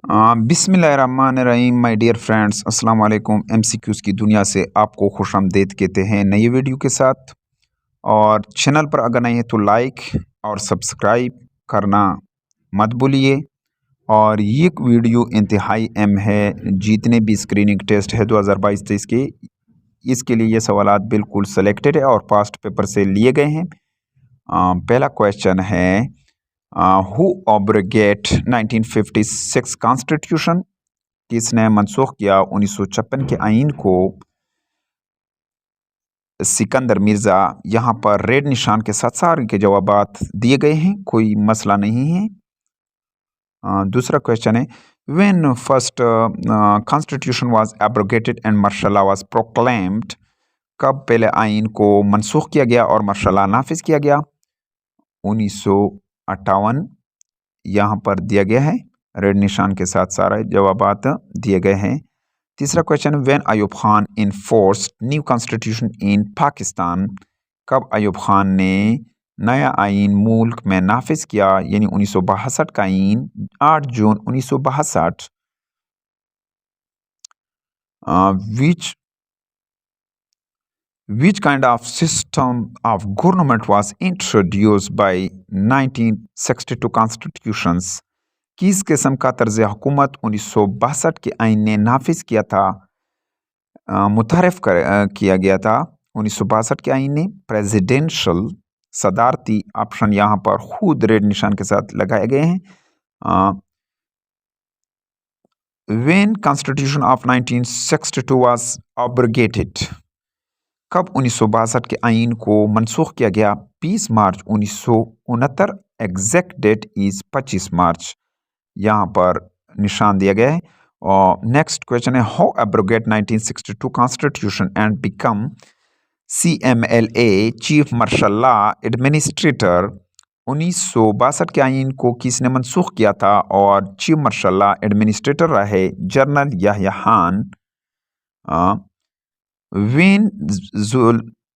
बिस्मिल्लाहिर्रहमानिर्रहीम my dear friends, अस्सलाम वालेकुम। एमसीक्यूज़ की दुनिया से आपको खुशामदीद कहते हैं नई वीडियो के साथ। और चैनल पर अगर नहीं है तो लाइक और सब्सक्राइब करना मत भूलिए। और ये वीडियो इंतहाई अहम है। जितने भी स्क्रीनिंग टेस्ट है 2022-23 के, इसके लिए ये सवालात बिल्कुल सेलेक्टेड है और पास्ट पेपर से लिए गए हैं। पहला क्वेश्चन है, हु ऑब्रोगेट 1956 कॉन्स्टिट्यूशन, किसने मनसूख किया 1956 के आइन को। सिकंदर मिर्ज़ा। यहाँ पर रेड निशान के साथ सारे के जवाबात दिए गए हैं, कोई मसला नहीं है। दूसरा क्वेश्चन है, when first constitution was abrogated and martial law was proclaimed, कब पहले आइन को मनसूख किया गया और मार्शल लॉ नाफिज किया गया। 1958 यहाँ पर दिया गया है, रेड निशान के साथ सारे जवाबात दिए गए हैं। तीसरा question, when Ayub Khan enforced new constitution in Pakistan, कब अयूब खान ने नया आइन मुल्क में नाफिज किया, यानी 1962 का आइन 8 जून 1962। Which kind of system of government was introduced by 1962 constitutions? किस किस्म का तर्ज हुकूमत 1962 के आइन ने नाफिज किया था, किया गया था 1962 के आइन ने। प्रेसिडेंशियल, सदारती ऑप्शन यहाँ पर खुद रेड निशान के साथ लगाए गए हैं। व्हेन कॉन्स्टिट्यूशन ऑफ 1962 वाज ऑब्रोगेटेड, कब 1962 के आइन को मनसूख किया गया। 20 मार्च 1969। एग्जैक्ट डेट इज 25 मार्च, यहाँ पर निशान दिया गया है। और नेक्स्ट क्वेश्चन है, how abrogate 1962 constitution and become CMLA, chief marshal law administrator. 1962 के आइन को किसने मनसूख किया था और चीफ मार्शल लॉ एडमिनिस्ट्रेटर रहे general Yahya Khan. When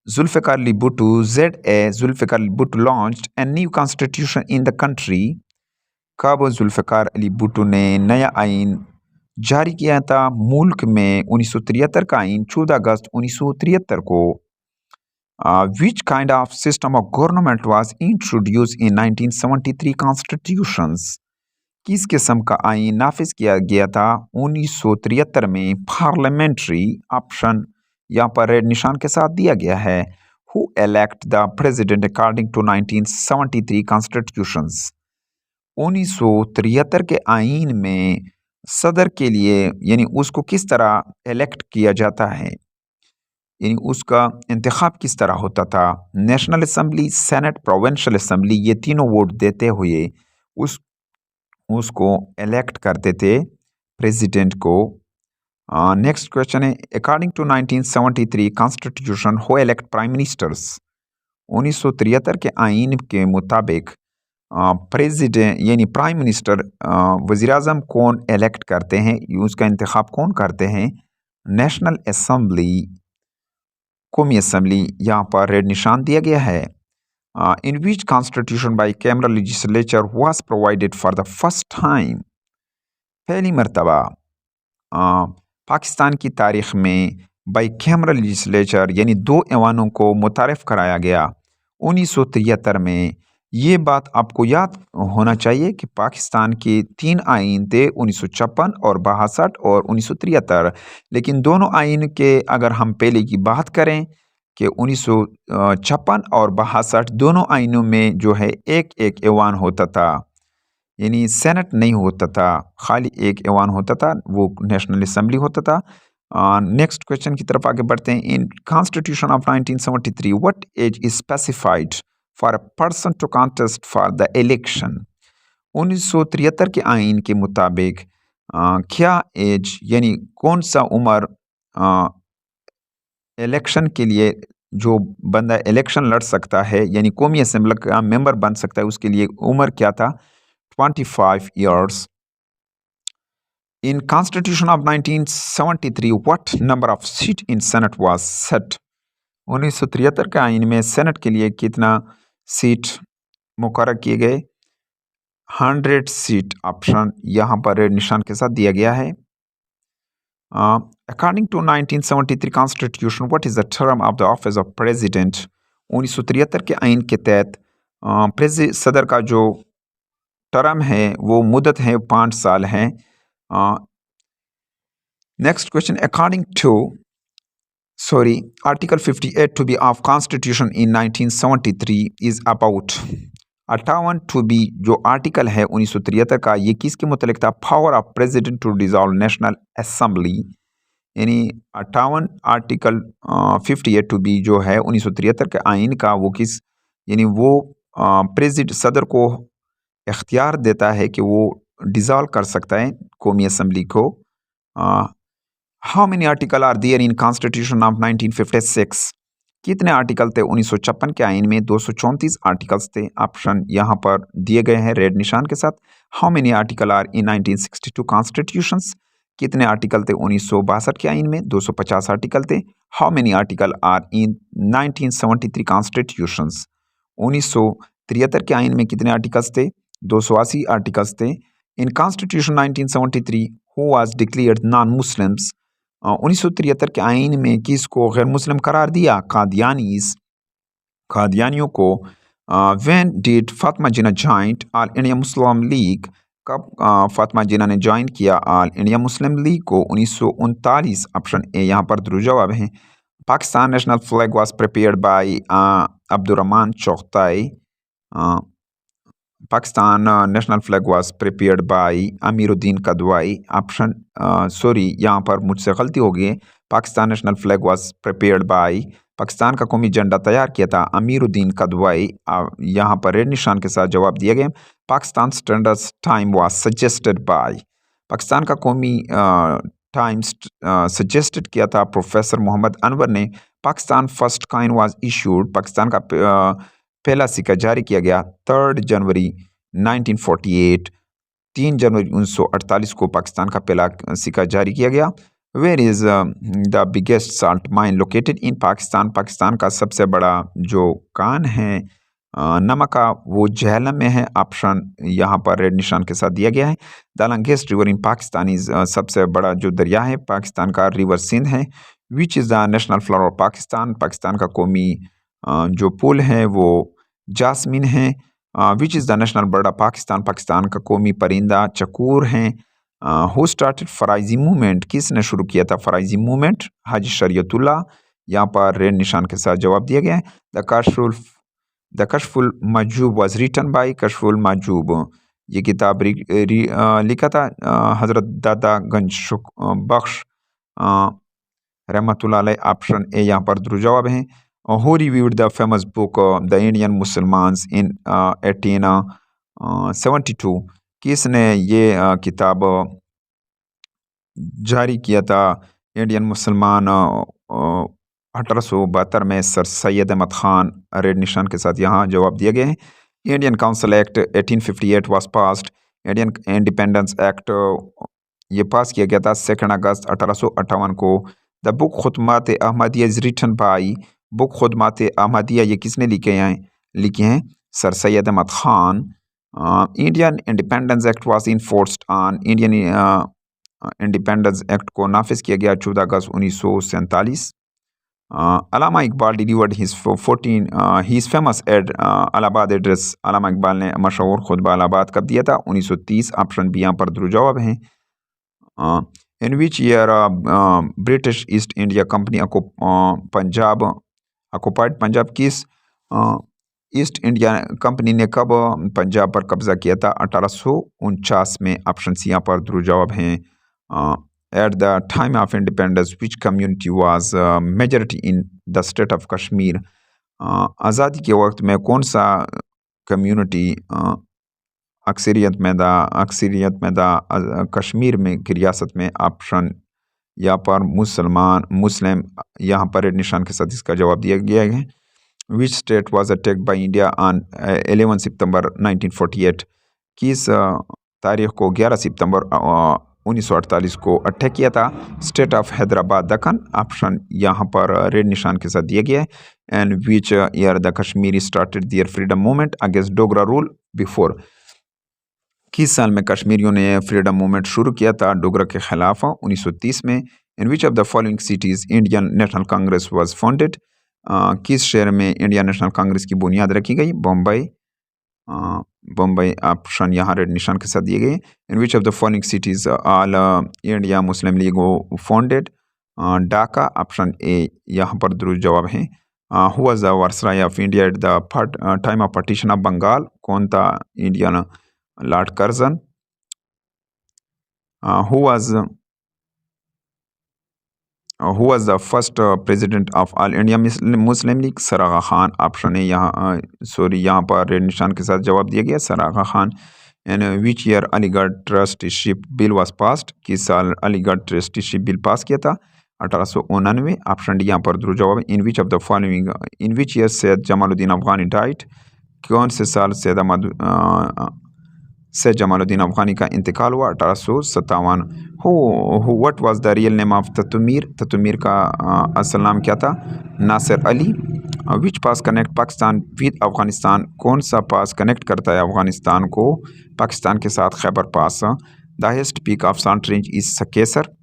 Zulfikar Ali Bhutto, ZA Zulfikar Ali Bhutto launched a new constitution in the country, कब जुल्फ़िकार अली भुट्टो ने नया आइन जारी किया था मुल्क में। 1973 का आइन 14 अगस्त 1973 को। Which kind of system of government was introduced in 1973 constitutions? किस किस्म का आइन नाफिज किया गया था 1973 में। पार्लियामेंट्री, ऑप्शन यहाँ पर रेड निशान के साथ दिया गया है। Who elect the president according to 1973 constitutions? 1973 के आइन में सदर के लिए, यानी उसको किस तरह इलेक्ट किया जाता है, यानी उसका इंतखाब किस तरह होता था। National assembly, senate, provincial assembly, ये तीनों वोट देते हुए उसको इलेक्ट करते थे, प्रेसिडेंट को। नेक्स्ट क्वेश्चन है, according to 1973 constitution who elect prime ministers. 1973 के आइन के मुताबिक प्रेसिडेंट यानी प्राइम मिनिस्टर, वज़ीर आज़म कौन इलेक्ट करते हैं, उसका इंतखाब कौन करते हैं। नेशनल असम्बली, कौमी असम्बली, यहाँ पर रेड निशान दिया गया है। In which constitution bicameral legislature was provided for the first time? पहली मरतबा पाकिस्तान की तारीख में बाइकैमरल लेजिस्लेचर यानी दो ऐवानों को मुतारफ़ कराया गया 1973 में। ये बात आपको याद होना चाहिए कि पाकिस्तान के 3 आइन थे, 1956 और 62 और 1973। लेकिन दोनों आइन के अगर हम पहले की बात करें कि 1956 और 62 दोनों आइनों में जो है एक एक ऐवान होता था, यानी सेनेट नहीं होता था, खाली एक ऐवान होता था, वो नेशनल असम्बली होता था। नेक्स्ट क्वेश्चन की तरफ आगे बढ़ते हैं। In constitution of 1973 what age is specified for a person to contest for the election. 1973 के आइन के मुताबिक क्या एज, यानी कौन सा उम्र इलेक्शन के लिए जो बंदा इलेक्शन लड़ सकता है, यानी कौमी असम्बली का मेंबर बन सकता है, उसके लिए उम्र क्या था, 25 years. In Constitution of 1973, what number of seat in Senate was set? 1973 के आइन में सेनेट के लिए कितना सीट मुकर्रर किए गए। 100 सीट ऑप्शन यहाँ पर रेड निशान के साथ दिया गया है। According to 1973 constitution what is the term of the office of president. 1973 के आइन के तहत सदर का जो टर्म है वो मुद्दत है 5 साल है। Next question, according to article 58 to be of Constitution in 1973 is about 58 to be जो आर्टिकल है 1973 का, ये किसके मुतल्लिक था? Power of president to dissolve national assembly. यानी 58 आर्टिकल 58 टू बी जो है 1973 के आइन का, वो किस यानी वो प्रेसिडेंट सदर को इख्तियार देता है कि वो डिसॉल्व कर सकता है कौमी असम्बली को। How many article are there in constitution of 1956? कितने आर्टिकल थे 1956 के आइन में? 234 आर्टिकल्स थे। ऑप्शन यहाँ पर दिए गए हैं रेड निशान के साथ। How many article are in 1962 constitutions? कितने आर्टिकल थे 1962 के आइन में? 250 आर्टिकल थे। How many article are in 1973 constitutions? 1973 के आइन में कितने आर्टिकल्स थे? 280 आर्टिकल्स थे। In constitution 1973 who was declared non Muslims? 1973 के आइन में किसको गैर मुस्लिम करार दिया? कादियानियों को। When did Fatima Jinnah joint all India Muslim league? कब फातिमा जिन्ना ने ज्वाइन किया ऑल इंडिया मुस्लिम लीग को? 1939। ऑप्शन ए यहाँ पर दुरुस्त जवाब है। Pakistan national flag was prepared by Abdurrahman Chughtai. Pakistan national flag was prepared by Amiruddin Kidwai. Option यहाँ पर मुझसे गलती हो गई। Pakistan national flag was prepared by, Pakistan का कौमी झंडा तैयार किया था अमीरुद्दीन कदवाई। यहाँ पर रेड निशान के साथ जवाब दिए गए। Pakistan standard time was suggested by, Pakistan का कौमी टाइम सजेस्टेड किया था प्रोफेसर मोहम्मद अनवर ने। Pakistan first coin was issued, Pakistan का पहला सिक्का जारी किया गया 3 जनवरी 1948। 3 जनवरी 1948 को पाकिस्तान का पहला सिक्का जारी किया गया। Where is the biggest salt mine located in Pakistan? Pakistan का सबसे बड़ा जो कान है नमक का, वो झेलम में है। ऑप्शन यहाँ पर रेड निशान के साथ दिया गया है। The longest river in Pakistan is, सबसे बड़ा जो दरिया है पाकिस्तान का रिवर सिंध है। Which is the national flower of Pakistan? Pakistan का कौमी जो फूल है वो जासमीन है। Which is the national bird of Pakistan? Pakistan का कौमी परिंदा चकोर हैं। Who started Faraizi movement? किसने शुरू किया था फराइजी मूवमेंट? हाजी शरीयतुल्लाह। यहाँ पर रेड निशान के साथ जवाब दिया गया है। The Kashful Mahjub was written by, Kashful Mahjub ये किताब लिखा था हज़रत दादा गंज बख्श रहमतुल्लाह अलैह। ऑप्शन ए यहाँ पर दुरुस्त जवाब है। Who reviewed the famous book the Indian Musalmans in 1872? किसने ये किताब जारी किया था? इंडियन मुसलमान 1872 में सर सैयद अहमद ख़ान। रेड निशान के साथ यहाँ जवाब दिए गए हैं। Indian council act 1858 was passed, Indian independence act ये पास किया गया था 2 अगस्त 1858 को। The book Khutbat Ahmadiya is written by, book Khutbat Ahmadiya ये किसने लिखे हैं? Sir Syed Ahmad Khan. Indian independence act was enforced on, Indian independence act को नाफिज किया गया 14 अगस्त 1947। Allama Iqbal delivered his famous at Allahabad address, Allama Iqbal ने मशहूर खुतबा अलाहाबाद कब दिया था? 1930। ऑप्शन बी यहाँ पर दुरुस्त जवाब है। In which year British East India Company occupied Punjab? किस ईस्ट इंडिया कंपनी ने कब पंजाब पर कब्जा किया था? 1849 में। ऑप्शन सी यहाँ पर दुरुस्त जवाब है। Eight the time of independence which community was majority in the state of Kashmir? आज़ादी के वक्त में कौन सा कम्युनिटी अक्सरियत में दा कश्मीर में की रियासत में? ऑप्शन यहाँ पर मुस्लिम यहाँ पर निशान के साथ इसका जवाब दिया गया है। Which state was attacked by India on 11 सितंबर 1948? किस तारीख को 11 सितंबर 1948 को अटैक किया था? State of Hyderabad Deccan. Option यहाँ पर रेड निशान के साथ दिया गया है। And which year the Kashmiri started their freedom movement against Dogra rule before? किस साल में कश्मीरियों ने फ्रीडम मूवमेंट शुरू किया था डोगरा के खिलाफ? 1930 में। In which of the following cities Indian National Congress was founded? किस शहर में इंडियन नेशनल कांग्रेस की बुनियाद रखी गई? बम्बई। बम्बई ऑप्शन यहाँ रेड निशान के साथ दिए गए। In which of the following cities All India Muslim League founded? Dhaka option A यहाँ पर दुरुस्त जवाब है। Who was the viceroy of India at the time of partition of Bengal? कौन था Indian Lord Curzon? Who was the first president of All India Muslim League? Sir Aga Khan option है यहाँ यहाँ पर रेड निशान के साथ जवाब दिया गया sir Aga Khan. In which year Aligarh trusteeship bill was passed? किस साल अलीगढ़ ट्रस्टीशिप बिल पास किया था? 1899। ऑप्शन डी यहाँ पर दुरुस्त जवाब है। In which of the following in which year Syed Jamaluddin Afghani died? कौन से साल सैयद जमालुद्दीन अफगानी का इंतकाल हुआ? 1857। What was the real name of Titumir? Titumir का असल नाम क्या था? Nasir Ali. Which pass connect Pakistan with Afghanistan? कौन सा पास कनेक्ट करता है अफगानिस्तान को पाकिस्तान के साथ? Khyber pass. The highest peak of salt range is Sakesar.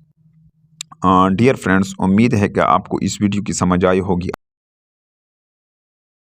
Dear friends, उम्मीद है कि आपको इस वीडियो की समझ आई होगी।